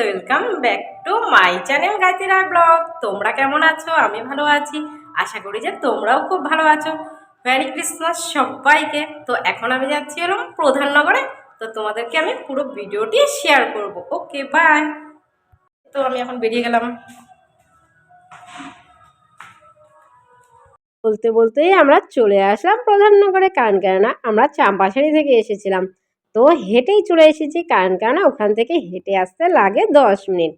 Welcome back to my channel Gayatri Roy blog. তোমরা কেমন আছো? আমি ভালো আছি, আশা করি যে তোমরাও খুব ভালো আছো। মেরি ক্রিসমাস সবাইকে। তো এখন আমি যাচ্ছি এরকম প্রধাননগরে, তো তোমাদেরকে আমি পুরো ভিডিওটি শেয়ার করব। ওকে, বাই। তো আমি এখন বেরিয়ে গেলাম। বলতে বলতেই আমরা চলে আসলাম প্রধাননগরে, কারণ কেননা আমরা চাম্পাশাড়ি থেকে এসেছিলাম। তো হেঁটেই চলে এসেছি, কারণ কেননা ওখান থেকে হেঁটে আসতে লাগে 10 মিনিট।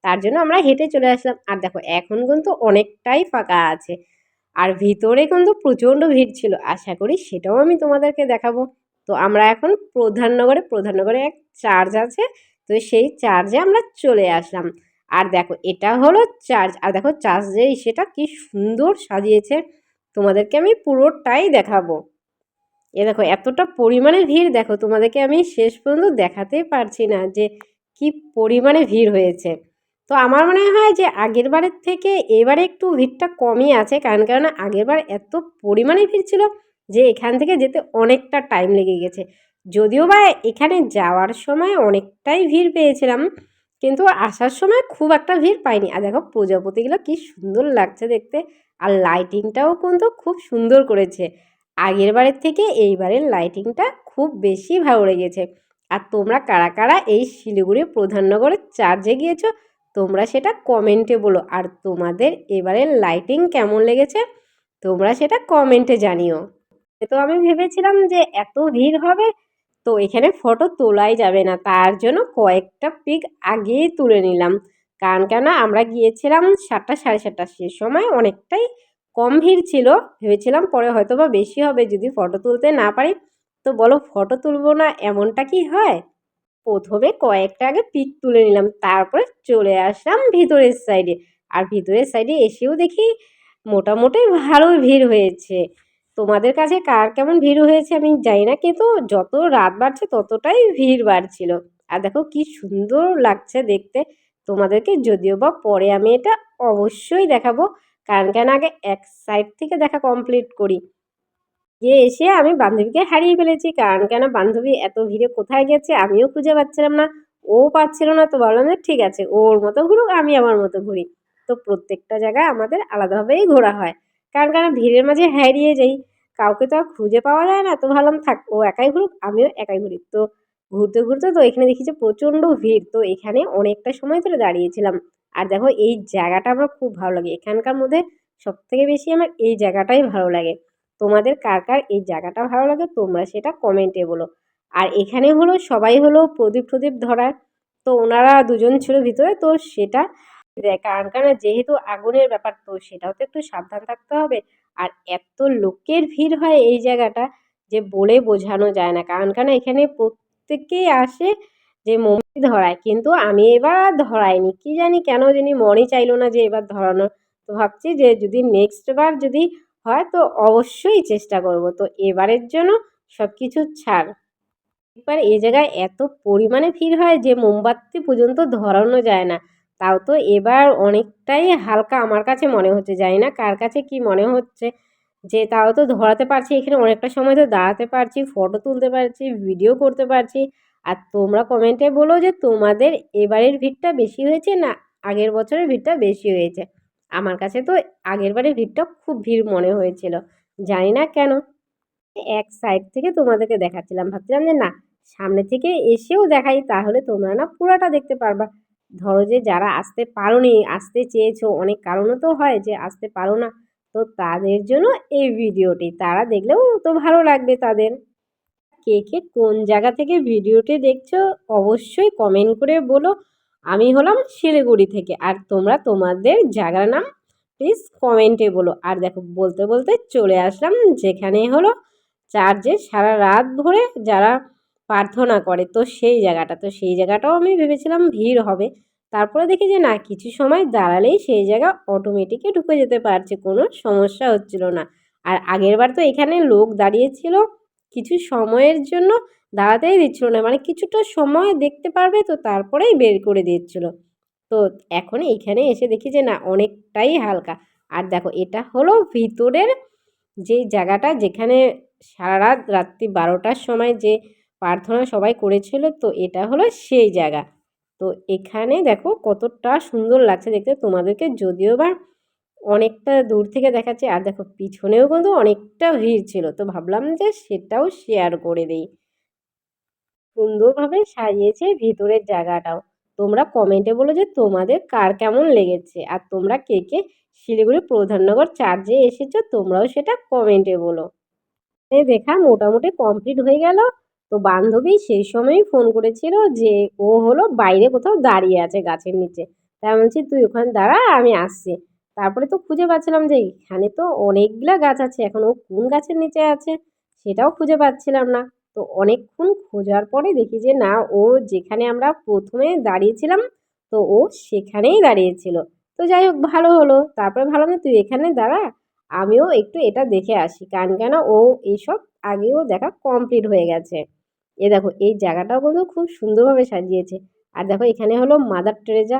তার জন্য আমরা হেঁটে চলে আসলাম। আর দেখো এখন কিন্তু অনেকটাই ফাঁকা আছে, আর ভিতরে কিন্তু প্রচণ্ড ভিড় ছিল। আশা করি সেটাও আমি তোমাদেরকে দেখাবো। তো আমরা এখন প্রধাননগরে এক চার্চ আছে, তো সেই চার্চে আমরা চলে আসলাম। আর দেখো এটা হলো চার্চ, আর দেখো চার্চে সেটা কি সুন্দর সাজিয়েছে, তোমাদেরকে আমি পুরোটাই দেখাবো। এ দেখো এতটা পরিমাণে ভিড়, দেখো তোমাদেরকে আমি শেষ পর্যন্ত দেখাতেই পারছি না যে কি পরিমাণে ভিড় হয়েছে। তো আমার মনে হয় যে আগের বারের থেকে এবারে একটু ভিড়টা কমই আছে, কারণ কেননা আগের বার এত পরিমাণে ভিড় ছিল যে এখান থেকে যেতে অনেকটা টাইম লেগে গেছে। যদিও বা এখানে যাওয়ার সময় অনেকটাই ভিড় পেয়েছিলাম, কিন্তু আসার সময় খুব একটা ভিড় পাইনি। আর দেখো প্রজাপতিগুলো কি সুন্দর লাগছে দেখতে, আর লাইটিংটাও কিন্তু খুব সুন্দর করেছে। আগের বারের থেকে এইবারের লাইটিংটা খুব বেশি ভালো লেগেছে। আর তোমরা কারা কারা এই শিলিগুড়ি প্রধাননগরের চার্চে গিয়েছো, তোমরা সেটা কমেন্টে বলো। আর তোমাদের এবারের লাইটিং কেমন লেগেছে তোমরা সেটা কমেন্টে জানিও। তো আমি ভেবেছিলাম যে এত ভিড় হবে, তো এখানে ফটো তোলাই যাবে না, তার জন্য কয়েকটা পিক আগেই তুলে নিলাম। কারণ কেন আমরা গিয়েছিলাম 7টা সাড়ে 7টা, সে সময় অনেকটাই কম ভিড় ছিল। ভেবেছিলাম পরে হয়তো বা বেশি হবে যদি ফটো তুলতে না পারি। তো বলো ফটো তুলবো না এমনটা কি হয়? প্রথমে কয়েকটা আগে পিক তুলে নিলাম, তারপরে চলে আসলাম ভিতরের সাইডে। আর ভিতরের সাইডে এসেও দেখি মোটামুটি ভালোই ভিড় হয়েছে। তোমাদের কাছে কার কেমন ভিড় হয়েছে আমি জানি না, কিন্তু যত রাত বাড়ছে ততটাই ভিড় বাড়ছিল। আর দেখো কি সুন্দর লাগছে দেখতে, তোমাদেরকে যদিও বা পরে আমি এটা অবশ্যই দেখাবো। কারণ কেন আগে এক সাইড থেকে দেখা কমপ্লিট করি। গিয়ে এসে আমি বান্ধবীকে হারিয়ে ফেলেছি, কারণ কেন বান্ধবী এত ভিড়ে কোথায় গেছে আমিও খুঁজে পাচ্ছিলাম না, ও পাচ্ছিল না। তো ভাবলাম যে ঠিক আছে, ওর মতো ঘুরুক, আমি আমার মতো ঘুরি। তো প্রত্যেকটা জায়গায় আমাদের আলাদাভাবেই ঘোরা হয়, কারণ কেন ভিড়ের মাঝে হারিয়ে যাই, কাউকে তো আর খুঁজে পাওয়া যায় না। তো ভাবলাম থাক, ও একাই ঘুরুক, আমিও একাই ঘুরি। তো ঘুরতে ঘুরতে তো এখানে দেখি যে প্রচণ্ড ভিড়, তো এখানে অনেকটা সময় ধরে দাঁড়িয়েছিলাম। আর দেখো এই জায়গাটা আমার খুব ভালো লাগে, এখানকার মধ্যে সবথেকে বেশি আমার এই জায়গাটাই ভালো লাগে। তোমাদের কার কার এই জায়গাটা ভালো লাগে তোমরা সেটা কমেন্টে বলো। আর এখানে হলো সবাই হলো প্রদীপ প্রদীপ ধরার, তো ওনারা দুজন ছিল ভিতরে, তো সেটা কারণ কারণ যেহেতু আগুনের ব্যাপার, তো সেটাও তো একটু সাবধান থাকতে হবে। আর এত লোকের ভিড় হয় এই জায়গাটা যে বলে বোঝানো যায় না, কারণ কারণ এখানে প্রত্যেকেই আসে যে মোমবাতি ধরায়, কিন্তু আমি এবার আর ধরাইনি, কি জানি কেন জানি মনই চাইলো না যে এবার ধরানোর। তো ভাবছি যে যদি নেক্সট বার যদি হয় তো অবশ্যই চেষ্টা করব। তো এবারের জন্য সব কিছু ছাড়। এবার এই জায়গায় এত পরিমাণে ভিড় হয় যে মোমবাতি পর্যন্ত ধরানো যায় না। তাও তো এবার অনেকটাই হালকা আমার কাছে মনে হচ্ছে, জানি না কার কাছে কি মনে হচ্ছে, যে তাও তো ধরাতে পারছি, এখানে অনেকটা সময় তো দাঁড়াতে পারছি, ফটো তুলতে পারছি, ভিডিও করতে পারছি। আর তোমরা কমেন্টে বলো যে তোমাদের এবারের ভিড়টা বেশি হয়েছে না আগের বছরের ভিড়টা বেশি হয়েছে। আমার কাছে তো আগের বারের ভিড়টা খুব ভিড় মনে হয়েছিল, জানি না কেন। এক সাইড থেকে তোমাদেরকে দেখাচ্ছিলাম, ভাবছিলাম যে না সামনে থেকে এসেও দেখাই, তাহলে তোমরা না পুরোটা দেখতে পারবা। ধরো যে যারা আসতে পারোনি, আসতে চেয়েছো, অনেক কারণও তো হয় যে আসতে পারো না, তো তাদের জন্য এই ভিডিওটি, তারা দেখলেও তো ভালো লাগবে তাদের। কে কে কোন জায়গা থেকে ভিডিওটি দেখছো অবশ্যই কমেন্ট করে বলো। আমি হলাম শিলিগুড়ি থেকে, আর তোমরা তোমাদের জায়গার নাম প্লিজ কমেন্টে বলো। আর দেখো বলতে বলতে চলে আসলাম যেখানে হলো চার্চে সারা রাত ধরে যারা প্রার্থনা করে, তো সেই জায়গাটা, তো সেই জায়গাটাও আমি ভেবেছিলাম ভিড় হবে। তারপরে দেখি যে না, কিছু সময় দাঁড়ালেই সেই জায়গা অটোমেটিকই ঢুকে যেতে পারছে, কোনো সমস্যা হচ্ছিল না। আর আগের বার তো এখানে লোক দাঁড়িয়েছিল, কিছু সময়ের জন্য দাঁড়াতেই দিচ্ছিল না, মানে কিছুটা সময় দেখতে পারবে তো তারপরেই বের করে দিচ্ছিল। তো এখন এইখানে এসে দেখি যে না অনেকটাই হালকা। আর দেখো এটা হলো ভিতরের যে জায়গাটা যেখানে সারা রাত রাত্রি 12টার সময় যে প্রার্থনা সবাই করেছিল, তো এটা হলো সেই জায়গা। তো এখানে দেখো কতটা সুন্দর লাগছে দেখতে তোমাদেরকে, যদিও বা অনেকটা দূর থেকে দেখাচ্ছে। আর দেখো পিছনেও কিন্তু অনেকটা ভিড় ছিল, তো ভাবলাম যে সেটাও শেয়ার করে দিই। সুন্দরভাবে সাজিয়েছে ভিতরের জায়গাটাও। তোমরা কমেন্টে বলো যে তোমাদের কার কেমন লেগেছে, আর তোমরা কে কে শিলিগুড়ি প্রধাননগর চার্চে এসেছো তোমরাও সেটা কমেন্টে বলো। এই দেখা মোটামুটি কমপ্লিট হয়ে গেল। তো বান্ধবী সেই সময়ই ফোন করেছিল যে ও হলো বাইরে কোথাও দাঁড়িয়ে আছে গাছের নিচে। তাই আমি বলছি তুই ওখানে দাঁড়া, আমি আসছি। তারপরে তো খুঁজে পাচ্ছিলাম যে এখানে তো অনেকগুলা গাছ আছে, এখন ও কোন গাছের নিচে আছে সেটাও খুঁজে পাচ্ছিলাম না। তো অনেকক্ষণ খোঁজার পরে দেখি যে না, ও যেখানে আমরা প্রথমে দাঁড়িয়েছিলাম তো ও সেখানেই দাঁড়িয়েছিল। তো যাই হোক ভালো হলো। তারপরে ভাবলাম যে তুই এখানে দাঁড়া, আমিও একটু এটা দেখে আসি, কারণ কেন ও এইসব আগেও দেখা কমপ্লিট হয়ে গেছে। এ দেখো এই জায়গাটাও কিন্তু খুব সুন্দরভাবে সাজিয়েছে। আর দেখো এখানে হলো মাদার টেরেজা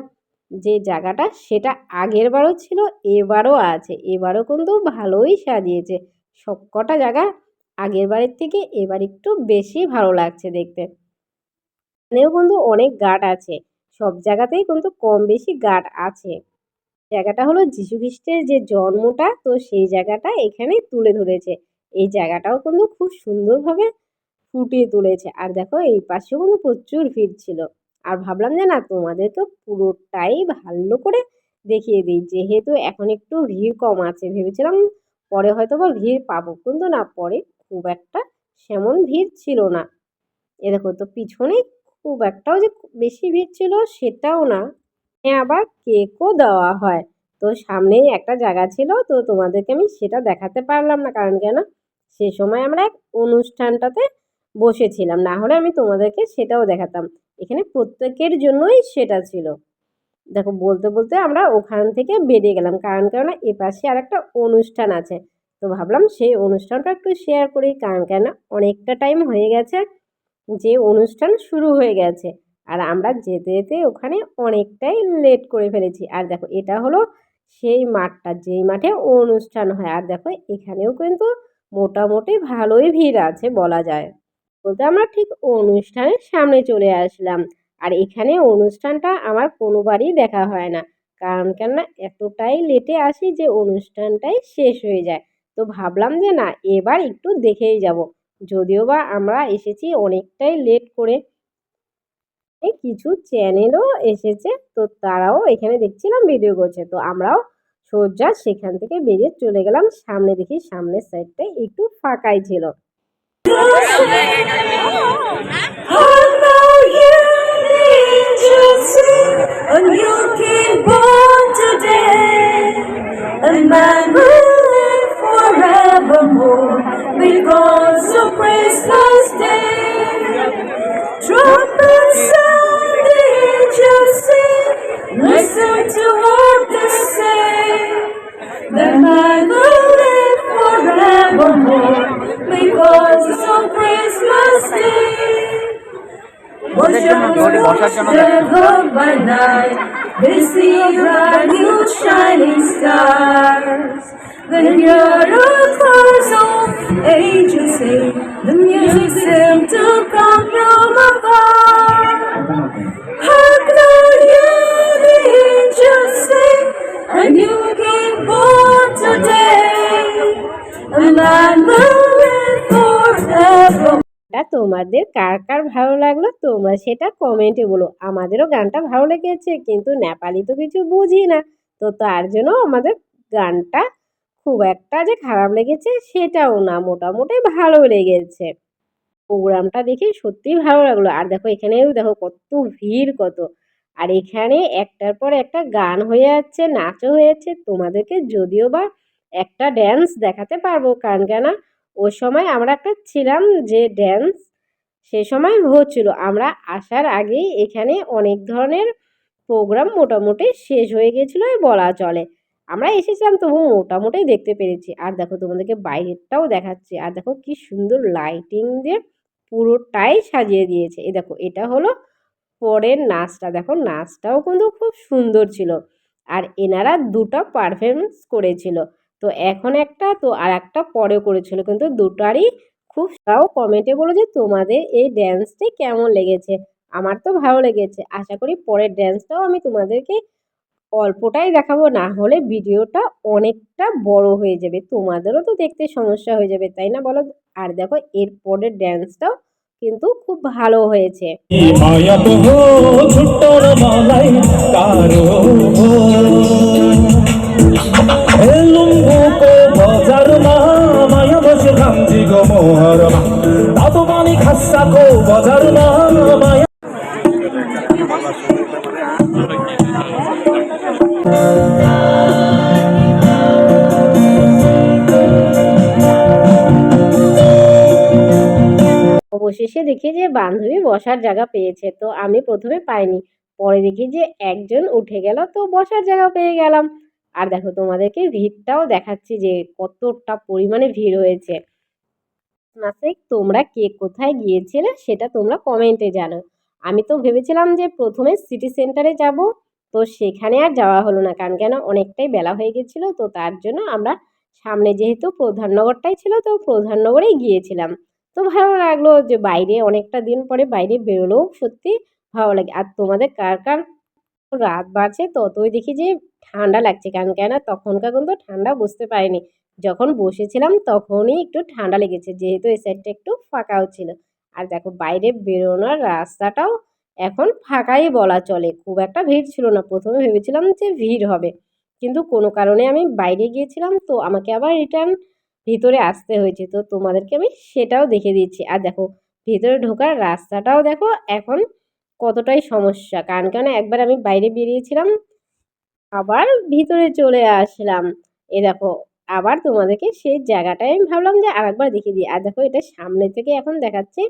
যে জায়গাটা, সেটা আগের বারও ছিল, এবারও আছে। এবারও কিন্তু ভালোই সাজিয়েছে সবকটা জায়গা। আগের বারের থেকে এবার একটু বেশি ভালো লাগছে দেখতে। এখানেও কিন্তু অনেক গার্ড আছে, সব জায়গাতেই কিন্তু কম বেশি গার্ড আছে। জায়গাটা হলো যীশু খ্রিস্টের যে জন্মটা, তো সেই জায়গাটা এখানে তুলে ধরেছে। এই জায়গাটাও কিন্তু খুব সুন্দরভাবে ফুটিয়ে তুলেছে। আর দেখো এই পাশেও কিন্তু প্রচুর ভিড় ছিল। আর ভাবলাম যে না তোমাদেরকে পুরোটাই ভালো করে দেখিয়ে দিই, যেহেতু এখন একটু ভিড় কম আছে। ভেবেছিলাম পরে হয়তো বা ভিড় পাবো, কিন্তু না, পরে খুব একটা সেমন ভিড় ছিল না। এ দেখো তো পিছনে খুব একটাও যে বেশি ভিড় ছিল সেটাও না। আবার কেকও দেওয়া হয়। তো সামনেই একটা জায়গা ছিল, তো তোমাদেরকে আমি সেটা দেখাতে পারলাম না, কারণ কেন সে সময় আমরা এক অনুষ্ঠানটাতে বসেছিলাম, না হলে আমি তোমাদেরকে সেটাও দেখাতাম। এখানে প্রত্যেকের জন্যই সেটা ছিল। দেখো বলতে বলতে আমরা ওখান থেকে বেরিয়ে গেলাম, কারণ কেননা এপাশে আর একটা অনুষ্ঠান আছে। তো ভাবলাম সেই অনুষ্ঠানটা একটু শেয়ার করি, কারণ কেন অনেকটা টাইম হয়ে গেছে যে অনুষ্ঠান শুরু হয়ে গেছে। আর আমরা যেতে যেতে ওখানে অনেকটাই লেট করে ফেলেছি। আর দেখো এটা হলো সেই মাঠটা যেই মাঠে অনুষ্ঠান হয়। আর দেখো এখানেও কিন্তু মোটামুটি ভালোই ভিড় আছে বলা যায়। বলতে আমরা ঠিক অনুষ্ঠানের সামনে চলে আসলাম। আর এখানে অনুষ্ঠানটা আমার কোনোবারই দেখা হয় না, কারণ কেননা এতটাই লেটে আসি যে অনুষ্ঠানটাই শেষ হয়ে যায়। তো ভাবলাম যে না, এবার একটু দেখেই যাব। যদিও বা আমরা এসেছি অনেকটাই লেট করে। এই কিছু চ্যানেলও এসেছে, তো তারাও এখানে দেখছিলাম ভিডিও করছে। তো আমরাও সোজা সেখান থেকে বেরিয়ে চলে গেলাম সামনে। দেখি সামনের সাইডটাই একটু ফাঁকাই ছিল। A new king born today, a man will live forevermore, because of Christmas Day. Trumpets sound, the angels sing, listen to what they say. The man will live forevermore, because it's on Christmas Day. Worship by night, they see bright new shining stars. Then hear a chorus of angels sing, the music seems to come from afar. Hark now, hear the angels sing, a new king born today, a man will live forever. তোমাদের কার কার ভালো লাগলো তোমরা সেটা কমেন্টে বলো। আমাদেরও গানটা ভালো লেগেছে, কিন্তু নেপালি তো কিছু বুঝি না, তো তার জন্য আমাদের গানটা খুব একটা যে খারাপ লেগেছে সেটাও না, মোটামুটি ভালো লেগেছে। প্রোগ্রামটা দেখে সত্যিই ভালো লাগলো। আর দেখো এখানেও দেখো কত ভিড় কত। আর এখানে একটার পর একটা গান হয়ে যাচ্ছে, নাচও হয়ে যাচ্ছে। তোমাদেরকে যদিও বা একটা ড্যান্স দেখাতে পারবো, কারণ কেন ওই সময় আমরা একটা ছিলাম যে ড্যান্স সে সময় হচ্ছিল। আমরা আসার আগেই এখানে অনেক ধরনের প্রোগ্রাম মোটামুটি শেষ হয়ে গেছিলোই বলা চলে। আমরা এসেছিলাম তবু মোটামুটি দেখতে পেরেছি। আর দেখো তোমাদেরকে বাইরেরটাও দেখাচ্ছি। আর দেখো কি সুন্দর লাইটিং দিয়ে পুরোটাই সাজিয়ে দিয়েছে। এই দেখো এটা হলো পরের নাচটা, দেখো নাচটাও কিন্তু খুব সুন্দর ছিল। আর এনারা দুটো পারফরমেন্স করেছিল, তো এখন একটা তো আর একটা পরে করেছিল, কিন্তু দুটারই খুব। তাও কমেন্টে বলো যে তোমাদের এই ড্যান্সটি কেমন লেগেছে। আমার তো ভালো লেগেছে। আশা করি পরের ড্যান্সটাও আমি তোমাদেরকে অল্পটাই দেখাবো, না হলে ভিডিওটা অনেকটা বড় হয়ে যাবে, তোমাদেরও তো দেখতে সমস্যা হয়ে যাবে, তাই না বলো? আর দেখো এর পরের ড্যান্সটাও কিন্তু খুব ভালো হয়েছে। অবশেষে দেখি যে বান্ধবী বসার জায়গা পেয়েছে, তো আমি প্রথমে পাইনি, পরে দেখি যে একজন উঠে গেল, তো বসার জায়গা পেয়ে গেলাম। আর দেখো তোমাদেরকে ভিড়টাও দেখাচ্ছি যে কতটা পরিমাণে ভিড় হয়েছে। মাসে তোমরা কে কোথায় গিয়েছিলে সেটা তোমরা কমেন্টে জানো। আমি তো ভেবেছিলাম যে প্রথমে সিটি সেন্টারে যাব, তো সেখানে আর যাওয়া হলো না, কারণ কেন অনেকটাই বেলা হয়ে গেছিলো, তো তার জন্য আমরা সামনে যেহেতু প্রধাননগরটাই ছিল, তো প্রধাননগরেই গিয়েছিলাম। তো ভালো লাগলো যে বাইরে অনেকটা দিন পরে বাইরে বেরোলেও সত্যি ভালো লাগে। আর তোমাদের কার কার রাত বাড়ছে ততই দেখি যে ঠান্ডা লাগছে, কারণ কেন তখনকার কিন্তু ঠান্ডা বুঝতে পারিনি, যখন বসেছিলাম তখনই একটু ঠান্ডা লেগেছে, যেহেতু এই সাইডটা একটু ফাঁকাও ছিল। আর দেখো বাইরে বেরোনোর রাস্তাটাও এখন ফাঁকাই বলা চলে, খুব একটা ভিড় ছিল না। প্রথমে ভেবেছিলাম যে ভিড় হবে, কিন্তু কোনো কারণে আমি বাইরে গিয়েছিলাম, তো আমাকে আবার রিটার্ন ভিতরে আসতে হয়েছে, তো তোমাদেরকে আমি সেটাও দেখে দিচ্ছি। আর দেখো ভিতরে ঢোকার রাস্তাটাও দেখো এখন কতটাই সমস্যা, কারণ কেন একবার আমি বাইরে বেরিয়েছিলাম, আবার ভিতরে চলে আসলাম। এ দেখো আবার তোমাদেরকে সেই জায়গাটাই আমি ভাবলাম যে আরেকবার দেখিয়ে দিই। আর দেখো এটা সামনে থেকে এখন দেখাচ্ছে,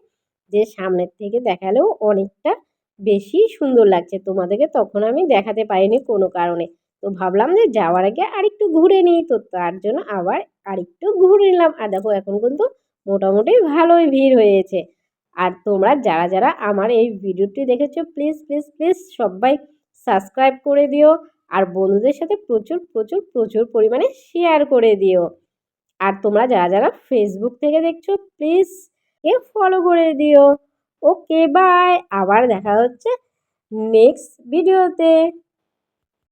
যে সামনের থেকে দেখালেও অনেকটা বেশি সুন্দর লাগছে, তোমাদেরকে তখন আমি দেখাতে পারিনি কোনো কারণে। তো ভাবলাম যে যাওয়ার আগে আরেকটু ঘুরে নিই, তো তার জন্য আবার আরেকটু ঘুরে নিলাম। আর দেখো এখন কিন্তু মোটামুটি ভালোই ভিড় হয়েছে। আর তোমরা যারা যারা আমার এই ভিডিওটি দেখেছো প্লিজ প্লিজ প্লিজ সবাই সাবস্ক্রাইব করে দিও, আর বন্ধুদের সাথে প্রচুর প্রচুর প্রচুর পরিমাণে শেয়ার করে দিও। আর তোমরা যারা যারা ফেসবুক থেকে দেখছো প্লিজ ফলো করে দিও। ওকে বাই, আবার দেখা হচ্ছে নেক্সট ভিডিওতে।